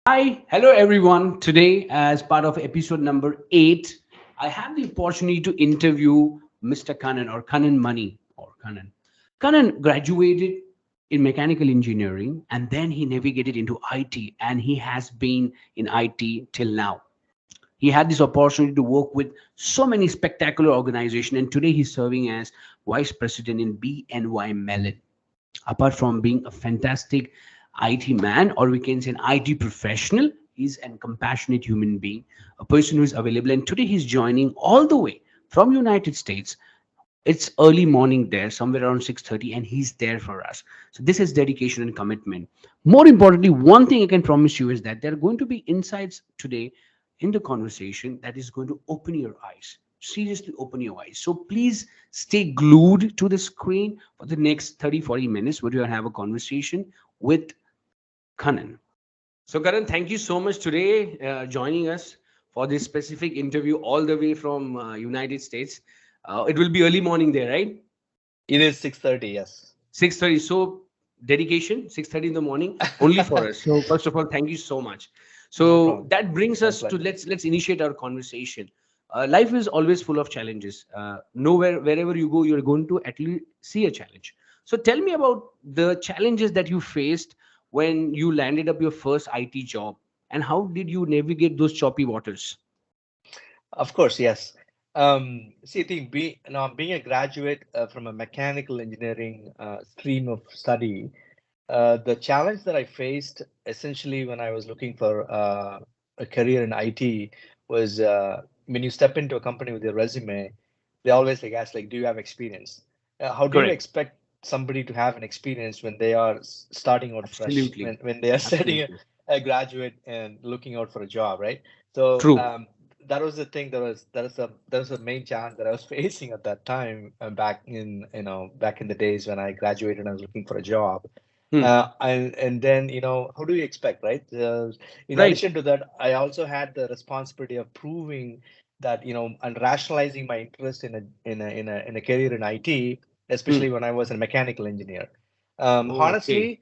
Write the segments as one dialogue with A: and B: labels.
A: Hi, hello everyone. Today, as part of episode number 8, I have the opportunity to interview Mr. Kannan or Kannan Mani or Kanan. Kanan graduated in mechanical engineering and then he navigated into IT and he has been in IT till now. He had this opportunity to work with so many spectacular organizations and today he's serving as vice president in BNY Mellon. Apart from being a fantastic IT man, or we can say an IT professional, he's a compassionate human being, a person who is available. And today he's joining all the way from United States. It's early morning there, somewhere around 6:30, and he's there for us. So this is dedication and commitment. More importantly, one thing I can promise you is that there are going to be insights today in the conversation that is going to open your eyes. Seriously, open your eyes. So please stay glued to the screen for the next 30, 40 minutes where you have a conversation with Kanan. So, Karan, thank you so much today joining us for this specific interview all the way from United States. It will be early morning there, right?
B: It is 6:30, yes.
A: 6:30. So dedication, 6:30 in the morning, only for us. So first of all, thank you so much.
B: No
A: So
B: problem.
A: that brings
B: My
A: us to
B: pleasure.
A: let's initiate our conversation. Life is always full of challenges. Nowhere, wherever you go, you're going to at least see a challenge. So tell me about the challenges that you faced when you landed up your first IT job, and how did you navigate those choppy waters?
B: Of course, yes. See, I think being a graduate from a mechanical engineering stream of study, the challenge that I faced essentially when I was looking for a career in IT was when you step into a company with your resume, they always like ask like, do you have experience? How do you
A: Correct.
B: expect somebody to have an experience when they are starting out fresh,
A: Absolutely.
B: when they are studying
A: Absolutely.
B: a graduate and looking out for a job, right? So
A: True.
B: that was the thing that was the main challenge that I was facing at that time back in back in the days when I graduated and I was looking for a job.
A: Hmm.
B: And then how do you expect, right? In
A: Right.
B: addition to that, I also had the responsibility of proving that and rationalizing my interest in a career in IT,
A: Hmm.
B: especially when I was a mechanical engineer.
A: Okay.
B: Honestly,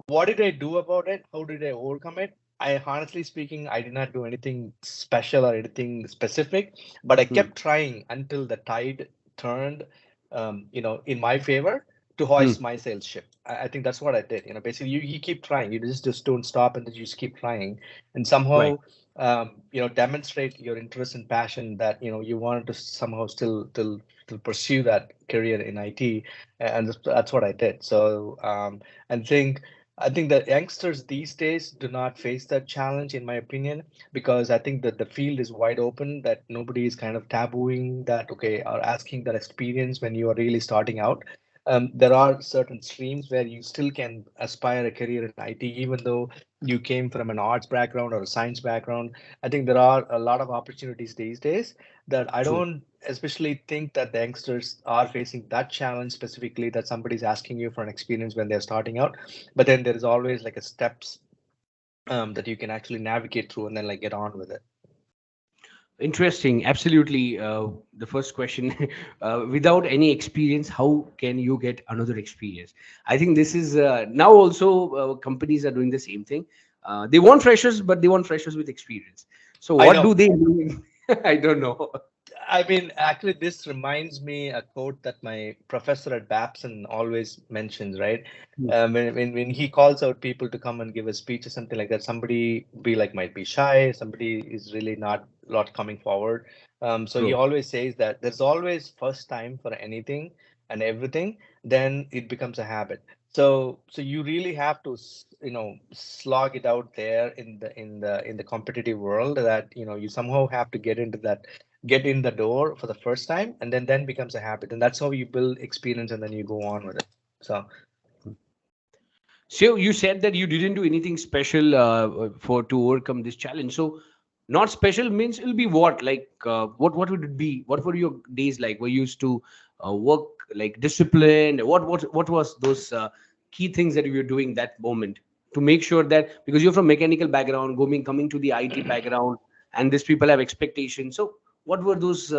B: what did I do about it? How did I overcome it? I honestly speaking, I did not do anything special or anything specific, but I
A: Hmm.
B: kept trying until the tide turned, in my favor to
A: Hmm.
B: hoist my sales ship. I think that's what I did. Basically, you keep trying. You just don't stop, and then you just keep trying, and
A: Right.
B: somehow, demonstrate your interest and passion that you wanted to somehow still pursue that career in IT, and that's what I did. So, I think. I think that youngsters these days do not face that challenge, in my opinion, because I think that the field is wide open, that nobody is kind of tabooing that, okay, or asking that experience when you are really starting out. There are certain streams where you still can aspire a career in IT, even though you came from an arts background or a science background. I think there are a lot of opportunities these days that I
A: True.
B: don't especially think that the youngsters are facing that challenge specifically, that somebody's asking you for an experience when they're starting out. But then there is always like a steps that you can actually navigate through and then like get on with it.
A: Interesting. Absolutely. The first question, without any experience, how can you get another experience? I think this is now also companies are doing the same thing. They want freshers, but they want freshers with experience. So
B: I
A: what
B: know.
A: do they do? I don't know.
B: I mean, actually, this reminds me a quote that my professor at Babson always mentions, right?
A: Hmm.
B: When he calls out people to come and give a speech or something like that, somebody be like might be shy, somebody is really not coming forward. So he
A: True.
B: always says that there's always first time for anything and everything, then it becomes a habit. So you really have to slog it out there in the competitive world, that you somehow have to get in the door for the first time, and then becomes a habit, and that's how you build experience and then you go on with it. So
A: So you said that you didn't do anything special for to overcome this challenge. So not special means it'll be what? Like what would it be? What were your days like? Were you used to work like disciplined? What was those key things that you were doing that moment to make sure that because you're from mechanical background, going coming to the IT background, and these people have expectations. So what were those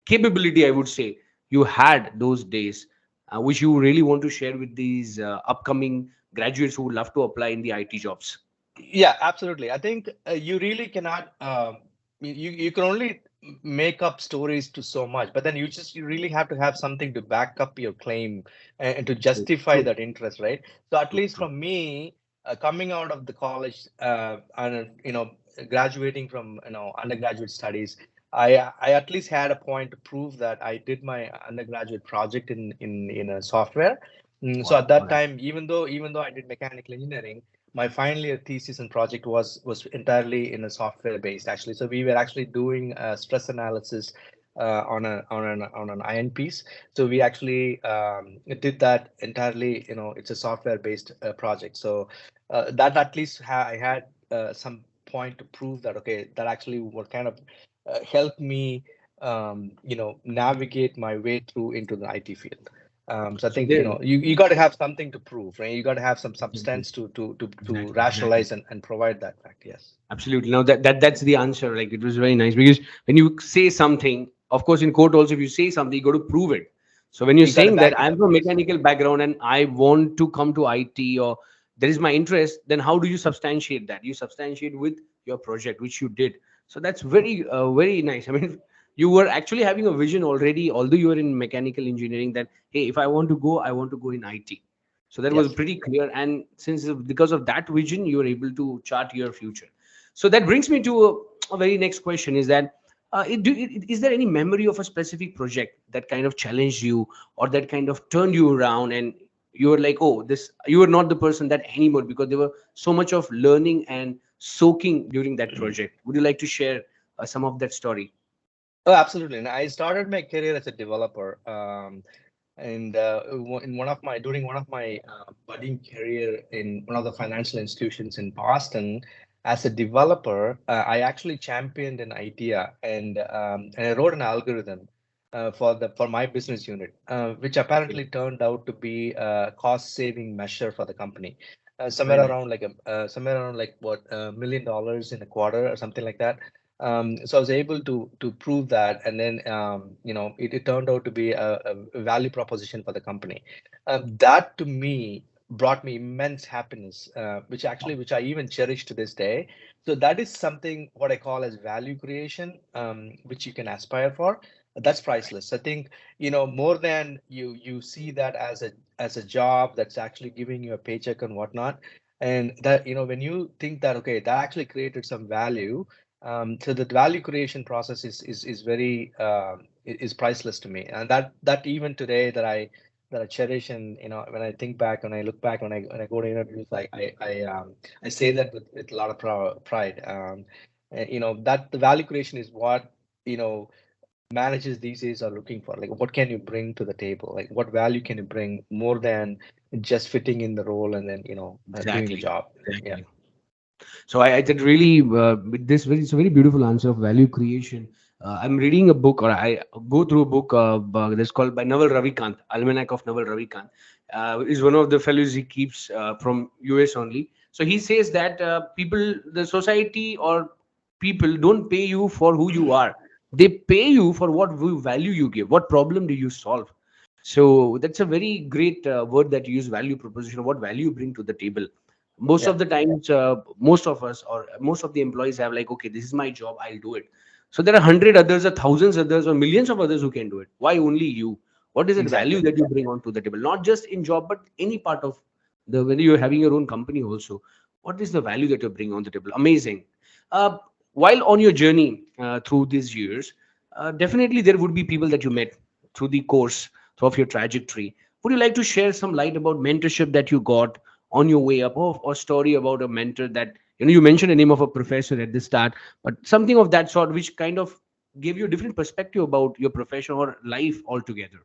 A: capability? I would say you had those days, which you really want to share with these upcoming graduates who would love to apply in the IT jobs.
B: Yeah, absolutely. I think you really cannot. You can only make up stories to so much, but then you really have to have something to back up your claim and to
A: True,
B: justify
A: true,
B: that interest, right? So at
A: true,
B: least
A: true.
B: from me, coming out of the college and graduating from undergraduate studies, I at least had a point to prove that I did my undergraduate project in a software. So at
A: Wow,
B: that
A: wow.
B: time, even though I did mechanical engineering, my final year thesis and project was entirely in a software based actually. So we were actually doing stress analysis on an iron piece. So we actually did that entirely. It's a software based project. So that at least I had some point to prove that okay, that actually what kind of helped me navigate my way through into the IT field. So I
A: So
B: think
A: there,
B: you got to have something to prove, right? You got to have some
A: exactly,
B: substance to
A: exactly, exactly.
B: rationalize and provide that fact. Yes.
A: Absolutely. Now that's the answer. Like it was very nice because when you say something, of course, in court also, if you say something, you got to prove it. So when you're
B: You got to
A: saying that
B: back it
A: I'm
B: up.
A: from a
B: Yes.
A: mechanical background and I want to come to IT or there is my interest, then how do you substantiate that? You substantiate with your project, which you did. So that's very nice. I mean, you were actually having a vision already, although you were in mechanical engineering. That hey, if I want to go, I want to go in IT. So that was
B: Yes.
A: pretty clear. And since because of that vision, you were able to chart your future. So that brings me to a very next question: is that is there any memory of a specific project that kind of challenged you or that kind of turned you around and you were like, oh, this you were not the person that anymore because there were so much of learning and soaking during that project? Would you like to share some of that story?
B: Oh, absolutely. And I started my career as a developer. And in one of my during one of my budding career in one of the financial institutions in Boston, as a developer, I actually championed an idea and I wrote an algorithm for my business unit, which
A: Okay,
B: apparently turned out to be a cost saving measure for the company.
A: very nice.
B: Somewhere around like what $1 million in a quarter or something like that. So I was able to prove that, and then it turned out to be a value proposition for the company. That to me brought me immense happiness, which I even cherish to this day. So that is something what I call as value creation, which you can aspire for. That's priceless. I think more than you see that as a job that's actually giving you a paycheck and whatnot, and that when you think that okay, that actually created some value, so the value creation process is very is priceless to me, and that even today that I cherish, and when I think back, when I look back, when I go to interviews, I say that with a lot of pride. And, that the value creation is what managers these days are looking for. Like, what can you bring to the table? Like, what value can you bring more than just fitting in the role and then doing the
A: Exactly,
B: job? Yeah.
A: exactly. So I did really with this very it's a very beautiful answer of value creation. I'm reading a book, or I go through a book that's called by Naval Ravikant, Almanac of Naval Ravikant. Is one of the fellows he keeps from US only. So he says that the society or people don't pay you for who you are. They pay you for what value you give. What problem do you solve? So that's a very great word that you use, value proposition. What value you bring to the table. Most
B: Yeah.
A: of the times, most of us or most of the employees have like, okay, this is my job, I'll do it. So there are 100 others, or thousands others, or millions of others who can do it. Why only you? What is that value
B: Exactly.
A: that you bring onto the table? Not just in job, but any part of the when you're having your own company also. What is the value that you bring on the table? Amazing. Uh, while on your journey through these years, definitely there would be people that you met through the course of your trajectory. Would you like to share some light about mentorship that you got on your way up, or story about a mentor that you mentioned the name of a professor at the start, but something of that sort which kind of gave you a different perspective about your profession or life altogether?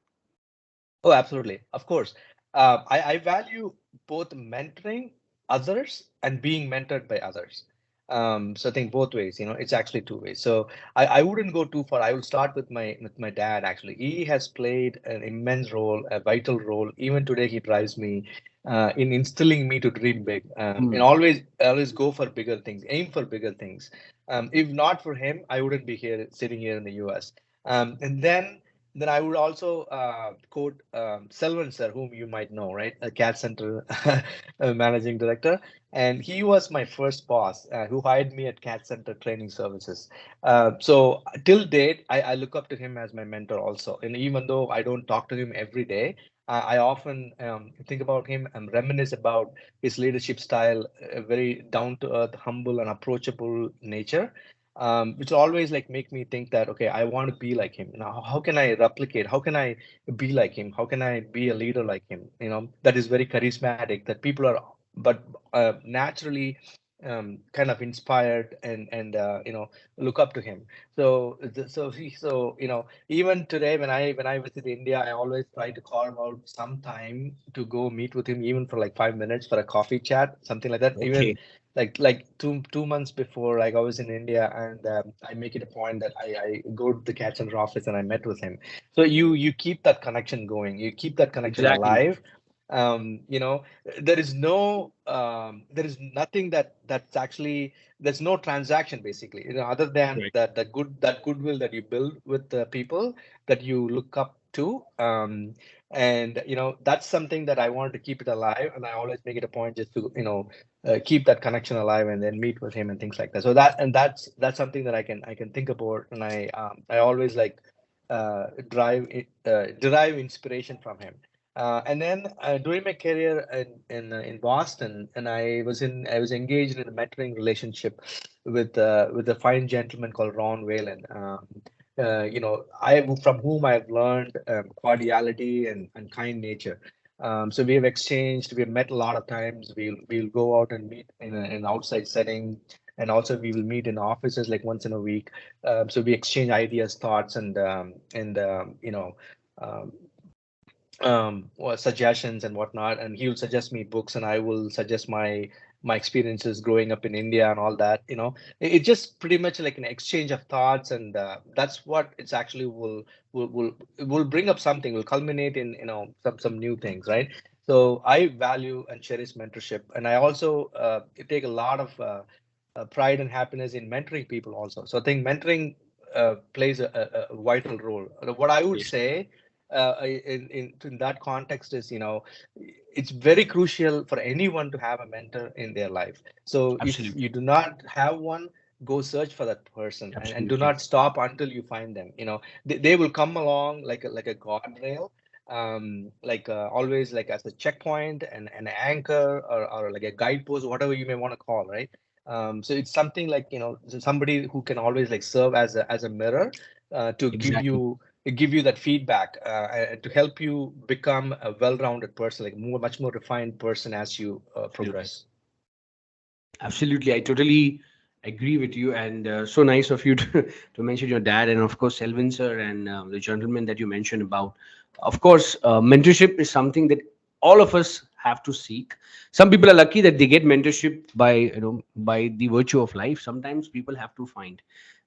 B: Oh, absolutely. Of course. I value both mentoring others and being mentored by others. So I think both ways, it's actually two ways. So I wouldn't go too far. I will start with my dad, actually. He has played an immense role, a vital role. Even today, he drives me in instilling me to dream big, and
A: Hmm.
B: always go for bigger things, aim for bigger things. If not for him, I wouldn't be here sitting here in the US. And then Then I would also quote Selvan sir, whom you might know, right? A CAD Center managing director. And he was my first boss who hired me at CAD Center Training Services. So till date, I look up to him as my mentor also. And even though I don't talk to him every day, I often think about him and reminisce about his leadership style, very down to earth, humble, and approachable nature, which always like make me think that okay, I want to be like him. How can I replicate? How can I be like him? How can I be a leader like him? That is very charismatic. That people are, but naturally, kind of inspired and look up to him. So even today when I visit India, I always try to carve out some time to go meet with him, even for like 5 minutes for a coffee chat, something like that. Even
A: Okay.
B: like two months before, like I was in India, and I make it a point that I go to the cat center office and I met with him. So you keep that connection going, you keep that connection
A: Exactly.
B: alive. um you know there is nothing that's actually, there's no transaction basically, other than
A: Right.
B: that goodwill that you build with the people that you look up to. And that's something that I want to keep it alive, and I always make it a point just to keep that connection alive and then meet with him and things like that. So that's something that I can think about, and I always like derive inspiration from him. And then during my career in Boston, and I was engaged in a mentoring relationship with a fine gentleman called Ron Whalen. I from whom I've learned cordiality and kind nature. So we have exchanged, we've met a lot of times. We'll go out and meet in an outside setting, and also we will meet in offices like once in a week. So we exchange ideas, thoughts, um, or suggestions and whatnot. And he will suggest me books, and I will suggest my experiences growing up in India and all that. It's just pretty much like an exchange of thoughts, and that's what it's actually will bring up something, will culminate in some new things, right? So I value and cherish mentorship, and I also take a lot of pride and happiness in mentoring people also. So I think mentoring plays a vital role. What I would
A: Yes.
B: say in that context is, it's very crucial for anyone to have a mentor in their life. So if
A: Absolutely.
B: you do not have one, go search for that person, and do
A: Absolutely.
B: not stop until you find them. They will come along like a guardrail, like always like as a checkpoint and an anchor, or like a guidepost, whatever you may want to call, right? So it's something like, somebody who can always like serve as a mirror to
A: Exactly.
B: give you that feedback, and to help you become a well-rounded person, like much more refined person as you
A: Absolutely.
B: progress.
A: Absolutely. I totally agree with you. And so nice of you to, to mention your dad, and of course, Selvin sir, and the gentleman that you mentioned about. Of course, mentorship is something that all of us have to seek. Some people are lucky that they get mentorship by, by the virtue of life. Sometimes people have to find.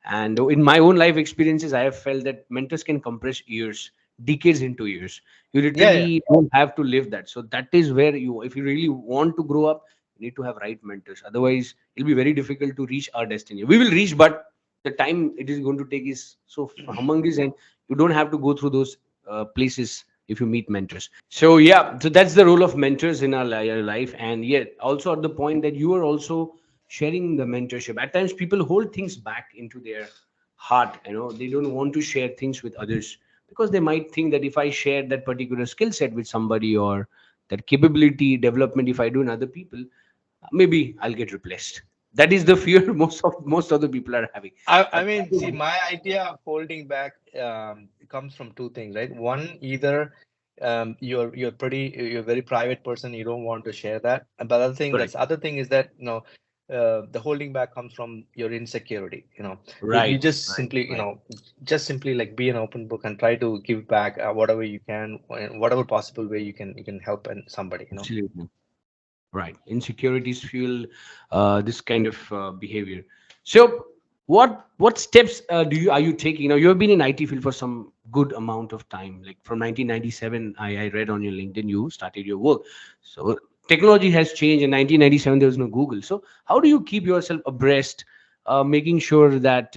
A: And in my own life experiences, I have felt that mentors can compress years, decades into years. You
B: Yeah, yeah.
A: literally don't have to live that. So that is where you, if you really want to grow up, you need to have right mentors. Otherwise, it'll be very difficult to reach our destiny. We will reach, but the time it is going to take is so humongous, and you don't have to go through those places if you meet mentors. So yeah, so that's the role of mentors in our life. And yet also at the point that you are also sharing the mentorship, at times people hold things back into their heart. They don't want to share things with others because they might think that if I share that particular skill set with somebody, or that capability development, if I do in other people, maybe I'll get replaced. That is the fear most of the people are having.
B: I
A: That
B: mean, see,
A: is
B: my idea of holding back comes from two things, right? One, either you're a very private person, you don't want to share that. And the
A: correct.
B: other thing is that, the holding back comes from your insecurity. You
A: Right,
B: just
A: right,
B: simply,
A: right.
B: like be an open book and try to give back whatever you can, in whatever possible way you can help and somebody.
A: Absolutely. Right. Insecurities fuel this kind of behavior. So, what steps do you are you taking? Now, you have been in IT field for some good amount of time. Like from 1997, I read on your LinkedIn you started your work. So technology has changed. In 1997, there was no Google. So how do you keep yourself abreast, making sure that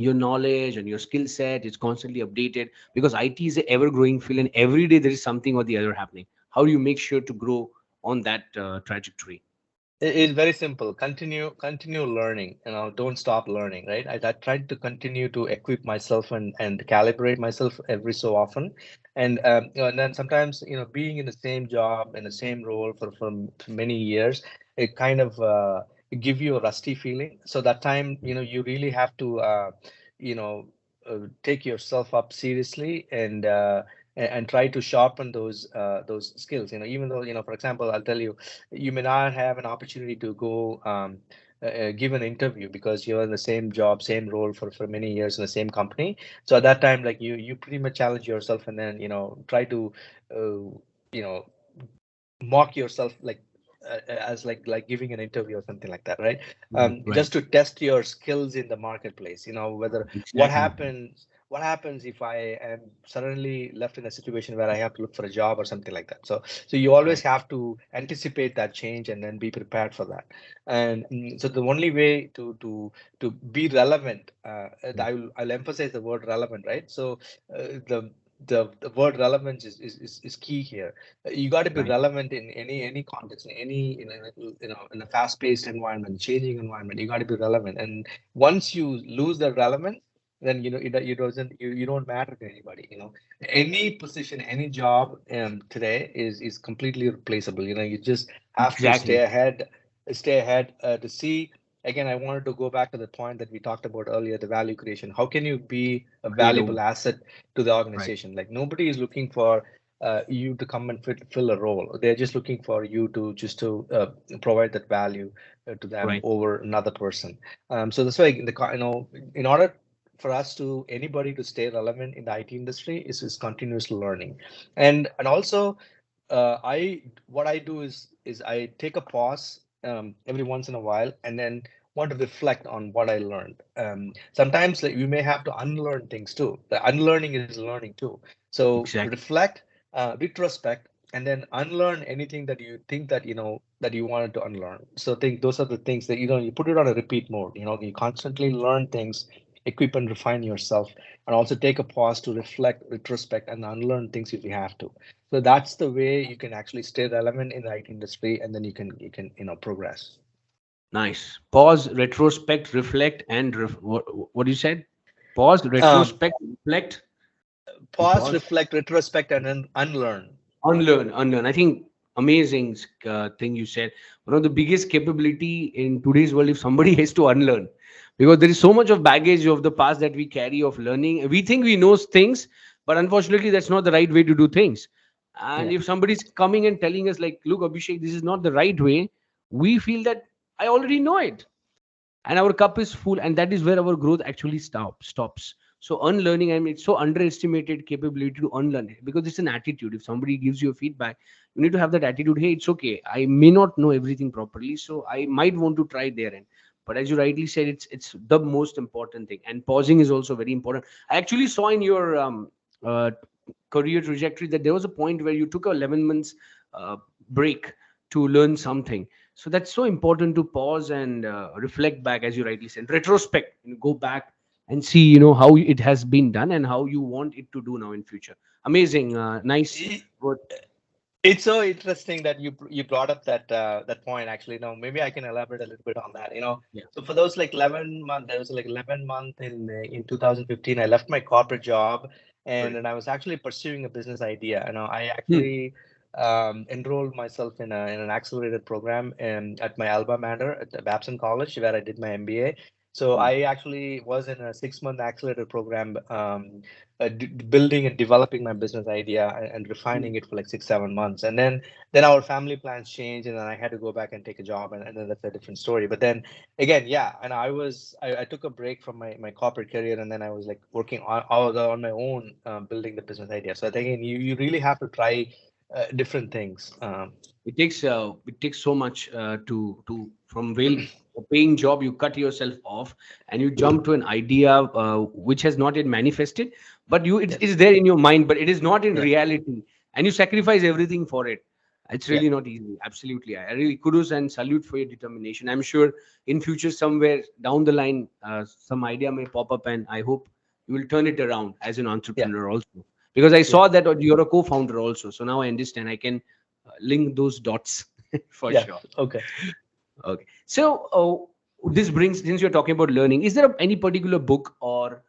A: your knowledge and your skill set is constantly updated, because IT is an ever growing field and every day there is something or the other happening. How do you make sure to grow on that trajectory?
B: It's very simple. Continue learning. Don't stop learning, right? I tried to continue to equip myself and calibrate myself every so often, and then sometimes being in the same job in the same role for many years, it kind of give you a rusty feeling. So that time, you really have to you know take yourself up seriously and try to sharpen those skills. Even though for example, I'll tell you, you may not have an opportunity to go give an interview because you're in the same job, same role for many years in the same company. So at that time, like you pretty much challenge yourself and then try to you know mock yourself, like as like giving an interview or something like that, right?
A: Right, right.
B: Just to test your skills in the marketplace, whether
A: Exactly.
B: what happens if I am suddenly left in a situation where I have to look for a job or something like that. So you always
A: Right.
B: have to anticipate that change and then be prepared for that. And so the only way to be relevant,
A: Mm.
B: I'll emphasize the word relevant, right? So the word relevance is key here. You got to be
A: Right.
B: relevant in any context, in any in a fast-paced environment, changing environment. You got to be relevant, and once you lose the relevance, then you don't matter to anybody. Any position, any job today is completely replaceable. You just have to
A: Exactly.
B: stay ahead to see. Again, I wanted to go back to the point that we talked about earlier, the value creation. How can you be a
A: Create a
B: valuable asset to the
A: right.
B: organization? Like nobody is looking for you to come and fill a role. They're just looking for you to just to provide that value to them
A: Right.
B: over another person. So that's why in order for us to anybody to stay relevant in the IT industry is continuous learning, and also I what I do is I take a pause every once in a while and then want to reflect on what I learned. Sometimes like, you may have to unlearn things too. The unlearning is learning too. So
A: Exactly.
B: reflect, retrospect, and then unlearn anything that you think that that you wanted to unlearn. So I think those are the things that you put it on a repeat mode. You constantly learn things, equip and refine yourself, and also take a pause to reflect, retrospect, and unlearn things if you have to. So that's the way you can actually stay relevant in the IT industry, and then you can progress.
A: Nice. Pause, retrospect, reflect, and what you said? Pause,
B: Um,
A: retrospect, reflect, and
B: Pause,
A: pause.
B: reflect, retrospect, and then unlearn.
A: Unlearn, unlearn. I think amazing thing you said. One of the biggest capability in today's world, if somebody has to unlearn, because there is so much of baggage of the past that we carry of learning. We think we know things, but unfortunately, that's not the right way to do things. And
B: Yeah.
A: if somebody's coming and telling us, like, look, Abhishek, this is not the right way, we feel that I already know it and our cup is full, and that is where our growth actually stops. So unlearning, I mean, it's so underestimated capability to unlearn it, because it's an attitude. If somebody gives you a feedback, you need to have that attitude. Hey, it's okay, I may not know everything properly, so I might want to try there. And but as you rightly said, it's the most important thing, and pausing is also very important. I actually saw in your uh, career trajectory that there was a point where you took a 11 months uh, break to learn something. So that's so important, to pause and reflect back, as you rightly said, retrospect, go back and see how it has been done and how you want it to do now in future. Amazing. Nice
B: I-
A: word.
B: It's so interesting that you brought up that point. Actually, maybe I can elaborate a little bit on that.
A: Yeah.
B: So for those like 11 month, there was like 11 month in 2015. I left my corporate job and
A: Right.
B: then I was actually pursuing a business idea. I
A: Hmm.
B: actually enrolled myself in an accelerated program at my alma mater at the Babson College where I did my MBA. So
A: Hmm.
B: I actually was in a 6 month accelerated program. Building and developing my business idea and
A: Hmm.
B: refining it for like 6 7 months, and then our family plans changed and then I had to go back and take a job, and then that's a different story. But then again, yeah, and I took a break from my corporate career, and then I was like working on my own, building the business idea. So I think you really have to try different things.
A: It takes so much to from a paying job, you cut yourself off and you jump to an idea which has not yet manifested, but it's
B: Yes.
A: there in your mind, but it is not in
B: Yeah.
A: reality, and you sacrifice everything for it. It's
B: Yeah.
A: really not easy. Absolutely. I really kudos and salute for your determination. I'm sure in future, somewhere down the line, some idea may pop up, and I hope you will turn it around as an
B: Yeah.
A: entrepreneur also. Because I
B: Yeah.
A: saw that you're a co-founder also. So now I understand. I can link those dots for
B: Yeah.
A: sure.
B: Okay.
A: Okay. So this brings, since you're talking about learning, is there any particular book or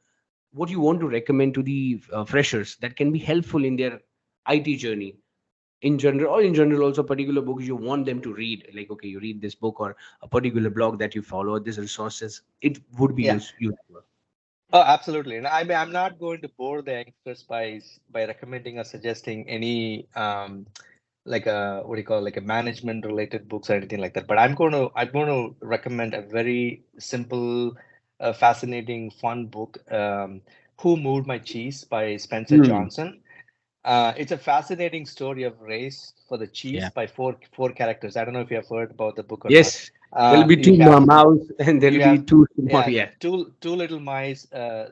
A: what you want to recommend to the freshers that can be helpful in their IT journey in general, or in general also particular books you want them to read? Like, okay, you read this book or a particular blog that you follow, these resources, it would be
B: Yeah.
A: useful.
B: Oh, absolutely. And I mean, I'm not going to bore the youngsters by recommending or suggesting any like a what do you call, like a management related books or anything like that. But I'm going to recommend a very simple, fascinating, fun book. Who Moved My Cheese by Spencer
A: Hmm.
B: Johnson. It's a fascinating story of race for the cheese
A: Yeah.
B: by four characters. I don't know if you have heard about the book or not.
A: Yes. There'll be
B: You
A: two
B: have
A: mouse and there'll
B: you
A: be
B: have
A: two more.
B: yeah,
A: Yeah.
B: two little mice,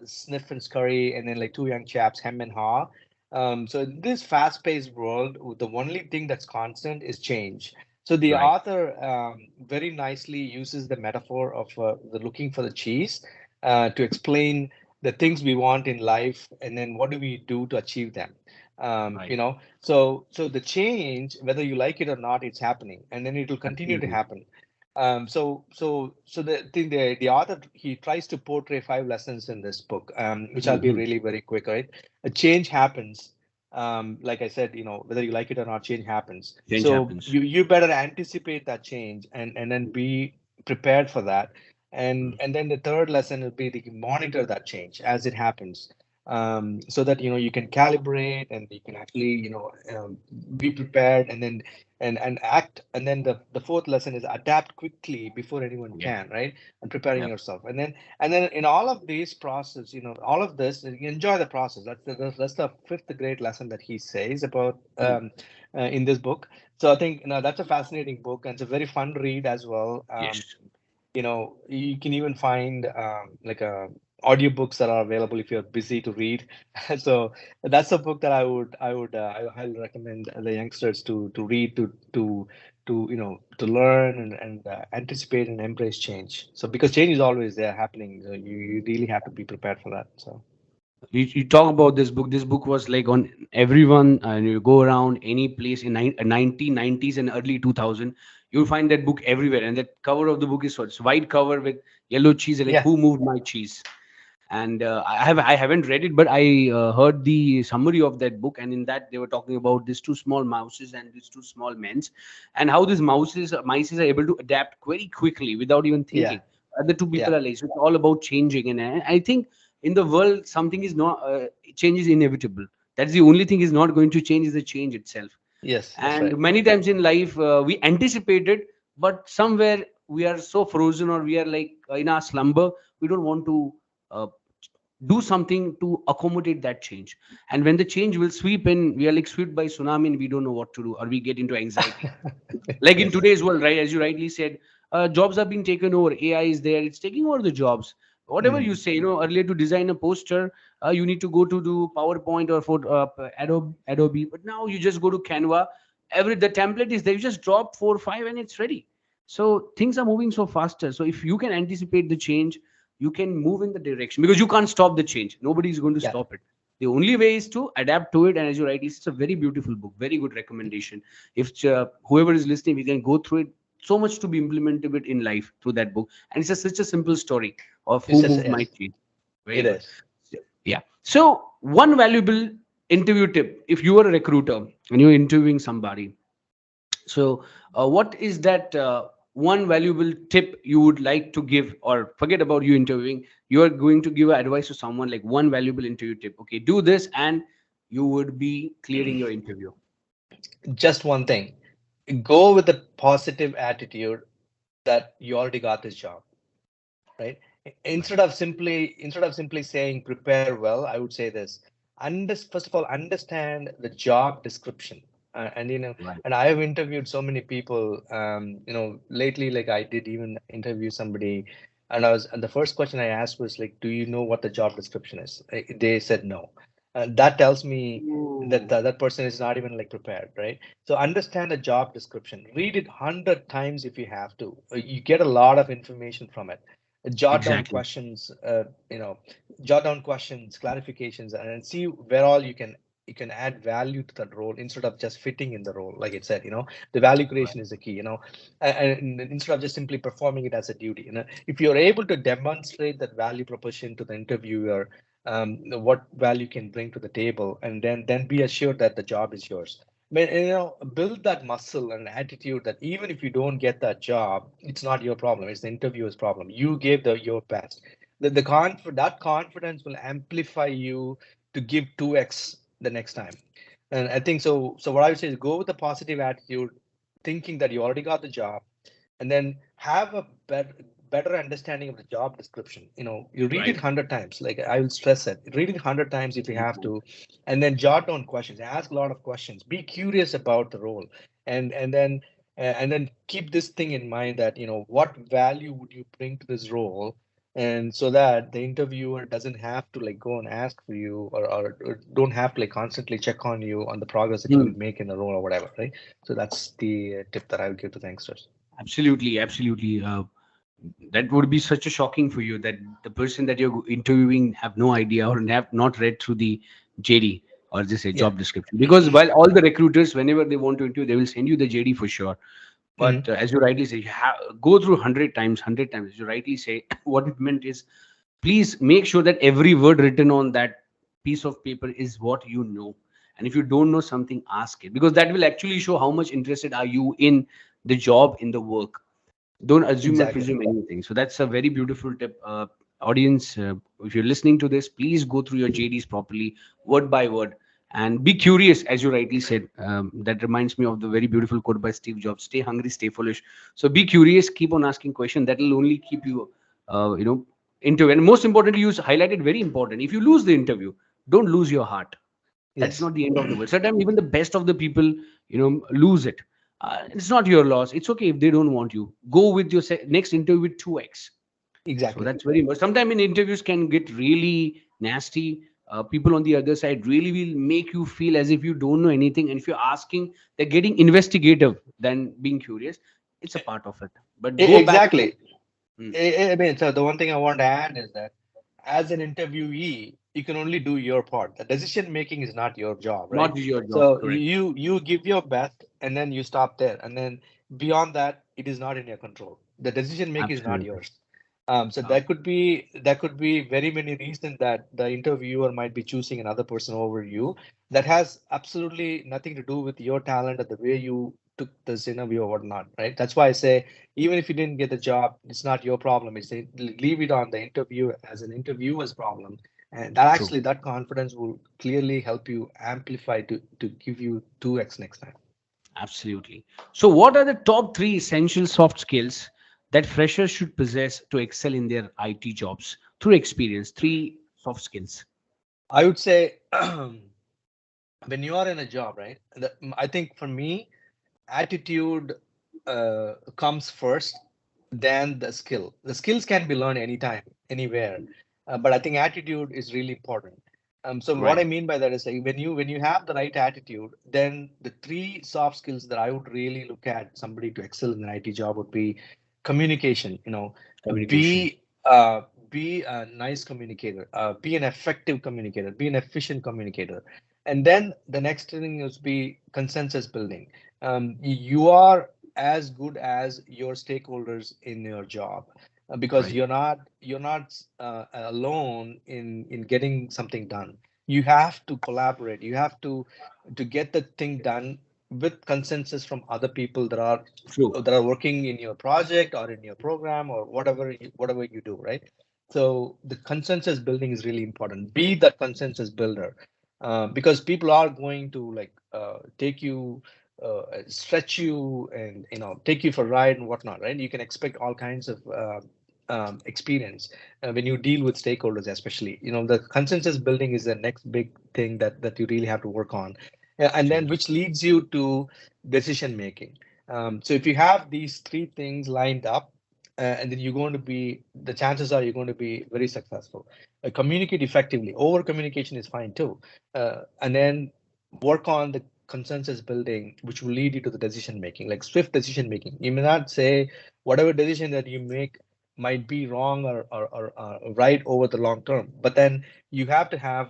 B: Sniff and Scurry, and then like two young chaps, Hem and Haw. So in this fast-paced world, the only thing that's constant is change. So the
A: Right.
B: author very nicely uses the metaphor of the looking for the cheese to explain the things we want in life, and then what do we do to achieve them.
A: Right.
B: So the change, whether you like it or not, it's happening, and then it will continue to
A: Absolutely.
B: happen. So the thing, the author, he tries to portray five lessons in this book, which I'll be
A: Hmm.
B: really very quick, right? A change happens. Like I said, whether you like it or not, change happens.
A: Change
B: So
A: happens.
B: you better anticipate that change and then be prepared for that. And then the third lesson will be to monitor that change as it happens, so that you can calibrate and you can actually be prepared, and act. And then the fourth lesson is adapt quickly before anyone
A: Yeah.
B: can, right? And preparing
A: Yep.
B: yourself. And then in all of these process, all of this, you enjoy the process. That's the fifth great lesson that he says about
A: Hmm.
B: in this book. So I think that's a fascinating book, and it's a very fun read as well.
A: Yes.
B: You can even find like audiobooks that are available if you're busy to read. So that's a book that I highly recommend the youngsters to read, to learn and anticipate and embrace change. So because change is always there happening, so you really have to be prepared for that. So
A: You talk about this book. This book was like on everyone, and you go around any place in 1990s and early 2000, you'll find that book everywhere. And that cover of the book is, so it's white cover with yellow cheese, like
B: yeah,
A: who moved my cheese. And I haven't read it, but I heard the summary of that book, and in that they were talking about these two small mouses and these two small men's, and how these mice are able to adapt very quickly without even
B: yeah,
A: thinking. The two
B: yeah,
A: people are like, so it's all about changing, and I think in the world something is not change is inevitable. That's the only thing is not going to change is the change itself.
B: yes, that's
A: And
B: right.
A: many times in life we anticipate it, but somewhere we are so frozen, or we are like in our slumber, we don't want to uh, do something to accommodate that change. And when the change will sweep in, we are like swept by tsunami and we don't know what to do, or we get into anxiety. Like in
B: Yes.
A: today's world, right, as you rightly said, jobs are being taken over. AI is there, it's taking over the jobs. Whatever you
B: Mm.
A: say, earlier to design a poster, you need to go to do PowerPoint or for Adobe, but now you just go to Canva. The template is there, you just drop 4 or 5 and it's ready. So things are moving so faster. So if you can anticipate the change, you can move in the direction, because you can't stop the change. Nobody is going to
B: Yeah.
A: stop it. The only way is to adapt to it. And as you rightly, it's a very beautiful book, very good recommendation. If whoever is listening, we can go through it. So much to be implemented in life through that book, and it's such a simple story of
B: It's
A: who
B: just,
A: moved my
B: yes,
A: cheese. Very
B: it
A: good.
B: is.
A: Yeah. So one valuable interview tip, if you are a recruiter and you're interviewing somebody, so what is that one valuable tip you would like to give, or forget about you interviewing, you are going to give advice to someone, like one valuable interview tip? Okay, do this and you would be clearing your interview.
B: Just one thing. Go with the positive attitude that you already got this job, right?
A: Right.
B: Instead of simply saying prepare well, I would say this. First of all, understand the job description. And
A: Right.
B: and I have interviewed so many people, lately, like I did even interview somebody, and the first question I asked was like, do you know what the job description is? They said no. That tells me that
A: Ooh.
B: that person is not even like prepared, right? So understand the job description, read it 100 times if you have to. You get a lot of information from it. Jot down
A: Exactly.
B: questions, jot down questions, clarifications, and then see where all you can add value to that role instead of just fitting in the role. Like I said, the value
A: Right.
B: creation is the key, and instead of just simply performing it as a duty, if you're able to demonstrate that value proposition to the interviewer, what value can bring to the table, and then be assured that the job is yours. I mean, build that muscle and attitude that even if you don't get that job, it's not your problem. It's the interviewer's problem. You gave your best. That confidence will amplify you to give 2x the next time. And I think so. So what I would say is go with a positive attitude, thinking that you already got the job, and then have a better understanding of the job description. You read it
A: Right.
B: 100 times. Like I will stress it, read it 100 times if you have
A: Mhm.
B: to, and then jot down questions, ask a lot of questions, be curious about the role, and then keep this thing in mind that what value would you bring to this role, and so that the interviewer doesn't have to like go and ask for you, or don't have to like constantly check on you on the progress that you
A: Hmm.
B: will make in the role or whatever, right? So that's the tip that I would give to the youngsters.
A: Absolutely, absolutely. That would be such a shocking for you that the person that you're interviewing have no idea or have not read through the JD or just a
B: Yeah.
A: job description. Because while all the recruiters, whenever they want to interview, they will send you the JD for sure.
B: Mhm.
A: But as you rightly say, you have go through 100 times, 100 times. As you rightly say, what it meant is, please make sure that every word written on that piece of paper is what you know. And if you don't know something, ask it, because that will actually show how much interested are you in the job, in the work. Don't assume and
B: Exactly.
A: presume anything. So that's a very beautiful tip. Audience, if you're listening to this, please go through your JDs properly, word by word, and be curious, as you rightly said. That reminds me of the very beautiful quote by Steve Jobs: "Stay hungry, stay foolish." So be curious, keep on asking questions. That will only keep you, into. And most importantly, you highlighted very important. If you lose the interview, don't lose your heart. That's
B: Yes.
A: not the end of the world. Sometimes even the best of the people, lose it. It's not your loss. It's okay if they don't want you. Go with your next interview with 2x. So
B: Exactly.
A: that's very much. Sometimes in interviews can get really nasty. People on the other side really will make you feel as if you don't know anything. And if you're asking, they're getting investigative than being curious. It's a part of it. But go back to.
B: Exactly.
A: Hmm,
B: I mean, so the one thing I want to add is that as an interviewee, you can only do your part. The decision making is not your job, right?
A: not your job,
B: So
A: correct?
B: you give your best, and then you stop there, and then beyond that, it is not in your control. The decision making is not
A: Absolutely.
B: yours. So there could be very many reasons that the interviewer might be choosing another person over you. That has absolutely nothing to do with your talent or the way you took this interview or whatnot, right? That's why I say even if you didn't get the job, it's not your problem. Leave it on the interview as an interviewer's problem, and
A: True.
B: that confidence will clearly help you amplify to give you 2x next time.
A: Absolutely. So, what are the top three essential soft skills that freshers should possess to excel in their IT jobs through experience? Three soft skills.
B: I would say when you are in a job, right? I think for me, attitude comes first, then the skill. The skills can be learned anytime, anywhere, but I think attitude is really important. So what I
A: Right.
B: mean by that is like when you have the right attitude, then the three soft skills that I would really look at somebody to excel in an IT job would be communication.
A: Communication.
B: Be be a nice communicator, be an effective communicator, be an efficient communicator, and then the next thing is be consensus building. You are as good as your stakeholders in your job, because
A: Right.
B: you're not alone in getting something done. You have to collaborate. You have to get the thing done with consensus from other people
A: True.
B: that are working in your project or in your program or whatever you do, right? So the consensus building is really important. Be that consensus builder, because people are going to like take you, stretch you, and take you for a ride and whatnot, right? You can expect all kinds of experience when you deal with stakeholders, especially. The consensus building is the next big thing that you really have to work on. And then
A: Absolutely.
B: which leads you to decision making. So if you have these three things lined up, and then the chances are you're going to be very successful. Communicate effectively. Over communication is fine too. And then work on the consensus building, which will lead you to the decision making, like swift decision making. You may not say whatever decision that you make might be wrong or right over the long term, but then you have to have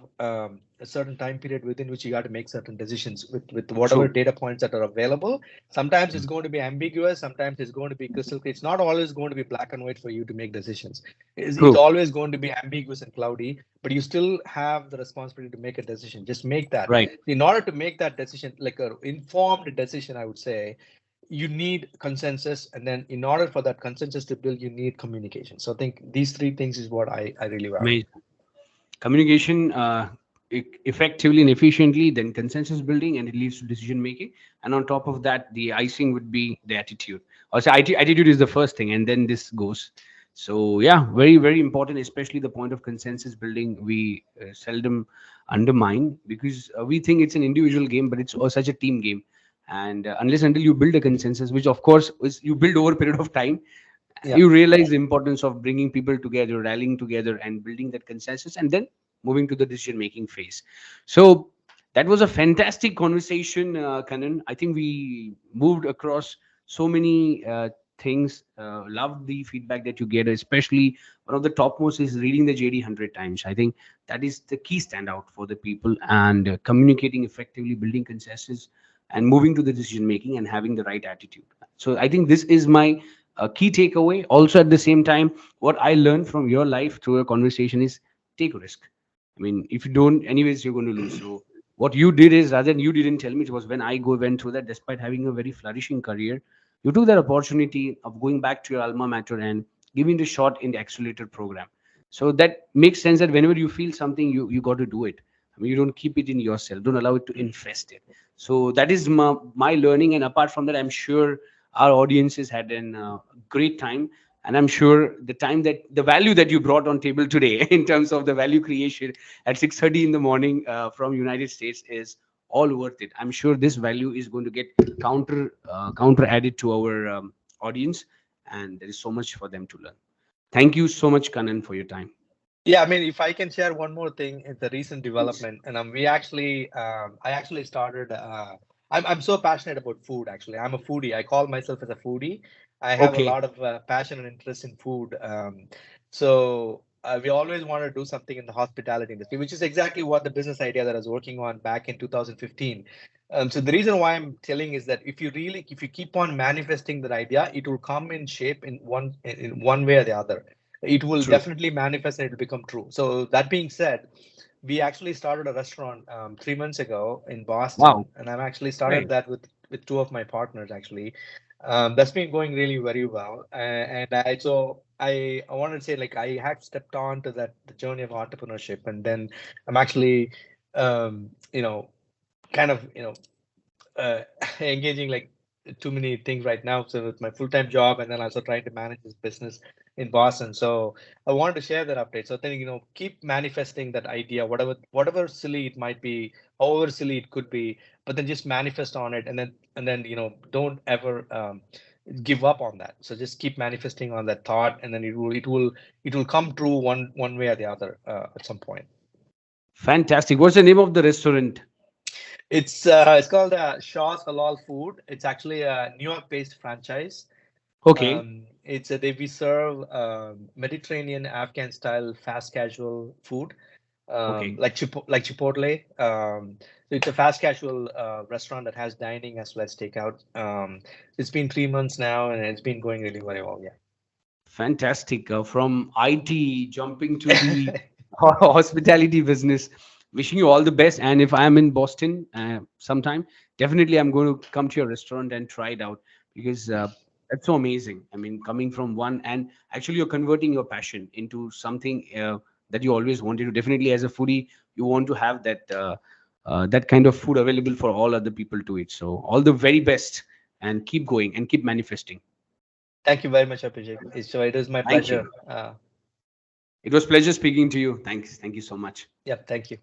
B: a certain time period within which you got to make certain decisions with whatever
A: True.
B: data points that are available. Sometimes it's
A: Mm.
B: going to be ambiguous, sometimes it's going to be crystal clear. It's not always going to be black and white for you to make decisions. It's
A: True.
B: always going to be ambiguous and cloudy, but you still have the responsibility to make a decision. Just make that.
A: Right.
B: In order to make that decision, like an informed decision, I would say, you need consensus, and then in order for that consensus to build, you need communication. So I think these three things is what I really value.
A: Amazing. Communication effectively and efficiently, then consensus building, and it leads to decision making. And on top of that, the icing would be the attitude. Also, attitude is the first thing, and then this goes. So yeah, very very important, especially the point of consensus building. We seldom undermine because we think it's an individual game, but it's such a team game. And unless until you build a consensus, which of course is you build over a period of time,
B: Yeah.
A: you realize the importance of bringing people together, rallying together, and building that consensus, and then moving to the decision making phase. So that was a fantastic conversation, Kanan. I think we moved across so many things. Loved the feedback that you get, especially one of the topmost is reading the JD 100 times. I think that is the key standout for the people, and communicating effectively, building consensus, and moving to the decision making, and having the right attitude. So I think this is my key takeaway. Also, at the same time, what I learned from your life through a conversation is take a risk. I mean, if you don't, anyways, you're going to lose. So what you did is, rather than you didn't tell me, it was when I went through that, despite having a very flourishing career, you took that opportunity of going back to your alma mater and giving the shot in the accelerator program. So that makes sense that whenever you feel something, you got to do it. I mean, you don't keep it in yourself. Don't allow it to infest it. So that is my learning. And apart from that, I'm sure our audiences had an great time, and I'm sure the value that you brought on table today in terms of the value creation at 6:30 in the morning from United States is all worth it. I'm sure this value is going to get counter added to our audience, and there is so much for them to learn. Thank you so much, Kanan, for your time.
B: Yeah, I mean, if I can share one more thing, it's a recent
A: Please.
B: development, and I actually started. I'm so passionate about food. Actually, I'm a foodie. I call myself as a foodie. I have a
A: Okay.
B: lot of passion and interest in food. So we always want to do something in the hospitality industry, which is exactly what the business idea that I was working on back in 2015. So the reason why I'm telling is that if you keep on manifesting that idea, it will come in shape in one way or the other. It will
A: True.
B: definitely manifest and it will become true. So that being said, we actually started a restaurant 3 months ago in Boston,
A: Wow.
B: and I've actually started
A: Right.
B: that with two of my partners actually. That's been going really very well, and I wanted to say, like, I had stepped on to the journey of entrepreneurship, and then I'm actually you know kind of engaging like too many things right now. So with my full-time job and then also trying to manage this business in Boston. So I wanted to share that update. So I think, keep manifesting that idea, whatever silly it might be, however silly it could be, but then just manifest on it, and then don't ever give up on that. So just keep manifesting on that thought, and then it will come true one way or the other at some point.
A: Fantastic. What's the name of the restaurant?
B: It's called Shaw's Halal Food. It's actually a New York-based franchise.
A: Okay.
B: We serve Mediterranean Afghan style fast casual food,
A: Okay.
B: like Chipotle. So it's a fast casual restaurant that has dining as well as takeout. It's been 3 months now, and it's been going really very well.
A: Fantastic. From IT jumping to the
B: Yeah.
A: hospitality business. Wishing you all the best. And if I'm in Boston sometime, definitely I'm going to come to your restaurant and try it out because that's so amazing. I mean, coming from one, and actually you're converting your passion into something that you always wanted to. Definitely, as a foodie, you want to have that kind of food available for all other people to eat. So all the very best, and keep going and keep manifesting.
B: Thank you very much, Abhishek. It was my
A: Thank
B: pleasure.
A: you. It was pleasure speaking to you. Thanks. Thank you so much.
B: Yeah, thank you.